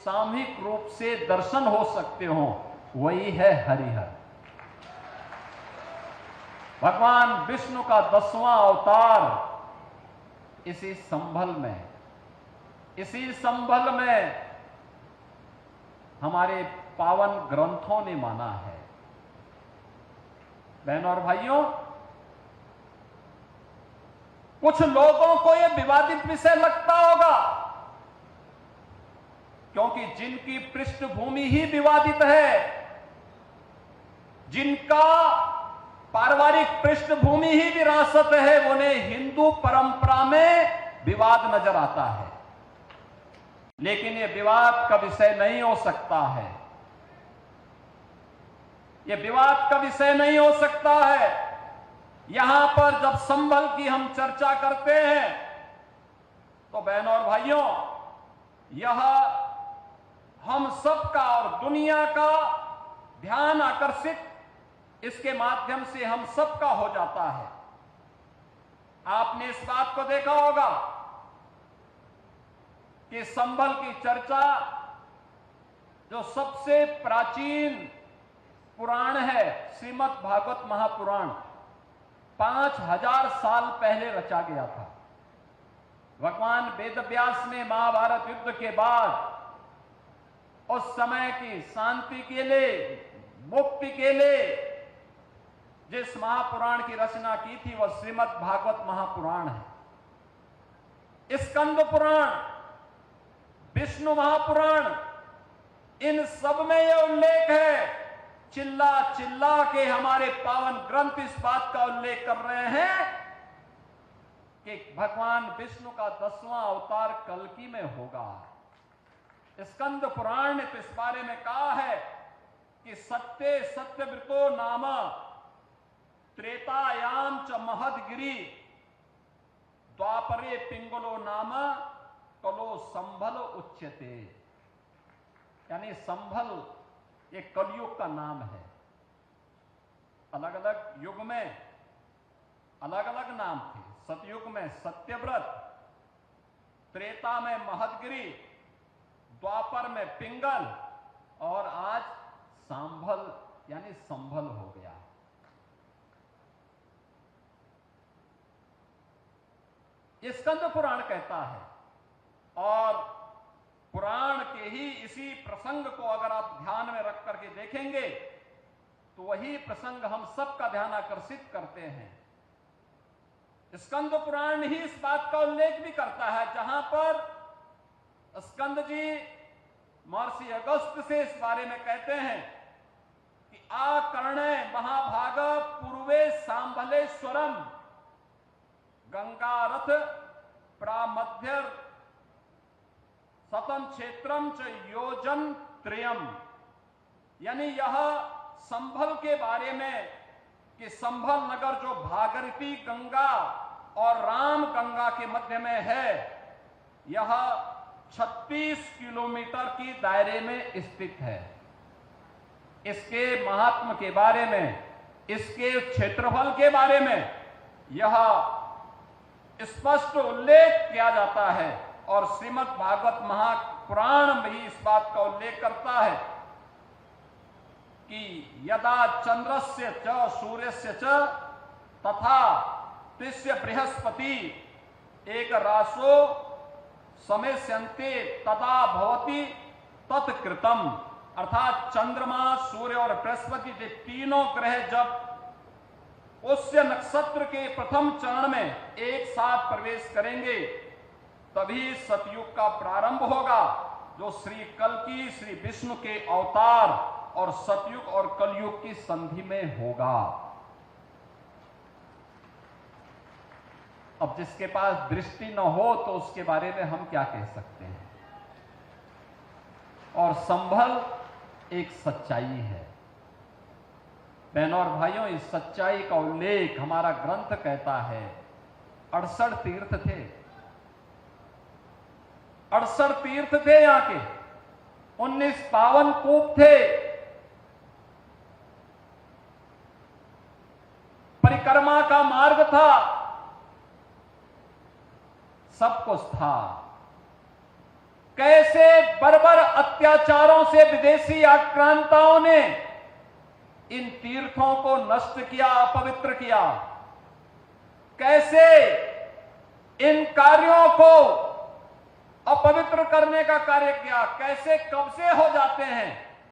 सामूहिक रूप से दर्शन हो सकते हो, वही है हरिहर। भगवान विष्णु का 10वां अवतार इसी संभल में हमारे पावन ग्रंथों ने माना है। बहनों और भाइयों, कुछ लोगों को यह विवादित विषय लगता होगा, क्योंकि जिनकी पृष्ठभूमि ही विवादित है, जिनका पारिवारिक पृष्ठभूमि ही विरासत है, उन्हें हिंदू परंपरा में विवाद नजर आता है। लेकिन यह विवाद का विषय नहीं हो सकता है, यह विवाद का विषय नहीं हो सकता है। यहां पर जब संभल की हम चर्चा करते हैं तो बहनों और भाइयों, यह हम सबका और दुनिया का ध्यान आकर्षित इसके माध्यम से हम सबका हो जाता है। आपने इस बात को देखा होगा कि संभल की चर्चा जो सबसे प्राचीन पुराण है, श्रीमद् भागवत महापुराण, 5000 साल पहले रचा गया था। भगवान वेदव्यास ने महाभारत युद्ध के बाद उस समय की शांति के लिए, मुक्ति के लिए जिस महापुराण की रचना की थी, वह श्रीमद् भागवत महापुराण है। स्कंद पुराण, विष्णु महापुराण, इन सब में यह उल्लेख है। चिल्ला चिल्ला के हमारे पावन ग्रंथ इस बात का उल्लेख कर रहे हैं कि भगवान विष्णु का 10वां अवतार कल्कि में होगा। स्कंद पुराण ने तो इस बारे में कहा है कि सत्यव्रतो नाम त्रेतायाम च महदगिरी द्वापरे पिंगलो नाम कलो संभल उच्यते। यानी संभल एक कलयुग का नाम है। अलग अलग युग में अलग अलग नाम थे। सतयुग में सत्यव्रत, त्रेता में महदगिरी, द्वापर में पिंगल और आज सांभल यानी संभल हो गया। स्कंद पुराण कहता है और पुराण के ही इसी प्रसंग को अगर आप ध्यान में रख करके देखेंगे तो वही प्रसंग हम सबका ध्यान आकर्षित करते हैं। स्कंद पुराण ही इस बात का उल्लेख भी करता है, जहां पर स्कंद जी महर्षि अगस्त्य से इस बारे में कहते हैं कि आकर्णे महाभाग पूर्वे सांभलेश्वरम गंगारथ प्रामध्य सतम क्षेत्रम च योजन त्रयम। यानी यह संभल के बारे में कि संभल नगर जो भागीरथी गंगा और राम गंगा के मध्य में है, यह 36 किलोमीटर की दायरे में स्थित है। इसके महात्म के बारे में, इसके क्षेत्रफल के बारे में यह स्पष्ट उल्लेख किया जाता है और श्रीमद् भागवत महापुराण भी इस बात का उल्लेख करता है कि यदा चंद्रस्य च सूर्यस्य च तथा तिस्य बृहस्पति एक राशो समेस्यन्ते तदा भवति तत्कृतम। अर्थात चंद्रमा, सूर्य और बृहस्पति के तीनों ग्रह जब पुष्य नक्षत्र के प्रथम चरण में एक साथ प्रवेश करेंगे तभी सतयुग का प्रारंभ होगा, जो श्री कल्कि श्री विष्णु के अवतार और सतयुग और कलयुग की संधि में होगा। अब जिसके पास दृष्टि न हो तो उसके बारे में हम क्या कह सकते हैं। और संभल एक सच्चाई है। बहनों और भाइयों, इस सच्चाई का उल्लेख हमारा ग्रंथ कहता है। 68 तीर्थ थे, 68 तीर्थ थे यहाँ के, 19 पावन कूप थे, परिक्रमा का मार्ग था, सब कुछ था। कैसे बर्बर अत्याचारों से विदेशी आक्रांताओं ने इन तीर्थों को नष्ट किया, अपवित्र किया, कैसे इन कार्यों को अपवित्र करने का कार्य किया, कैसे कब्जे हो जाते हैं।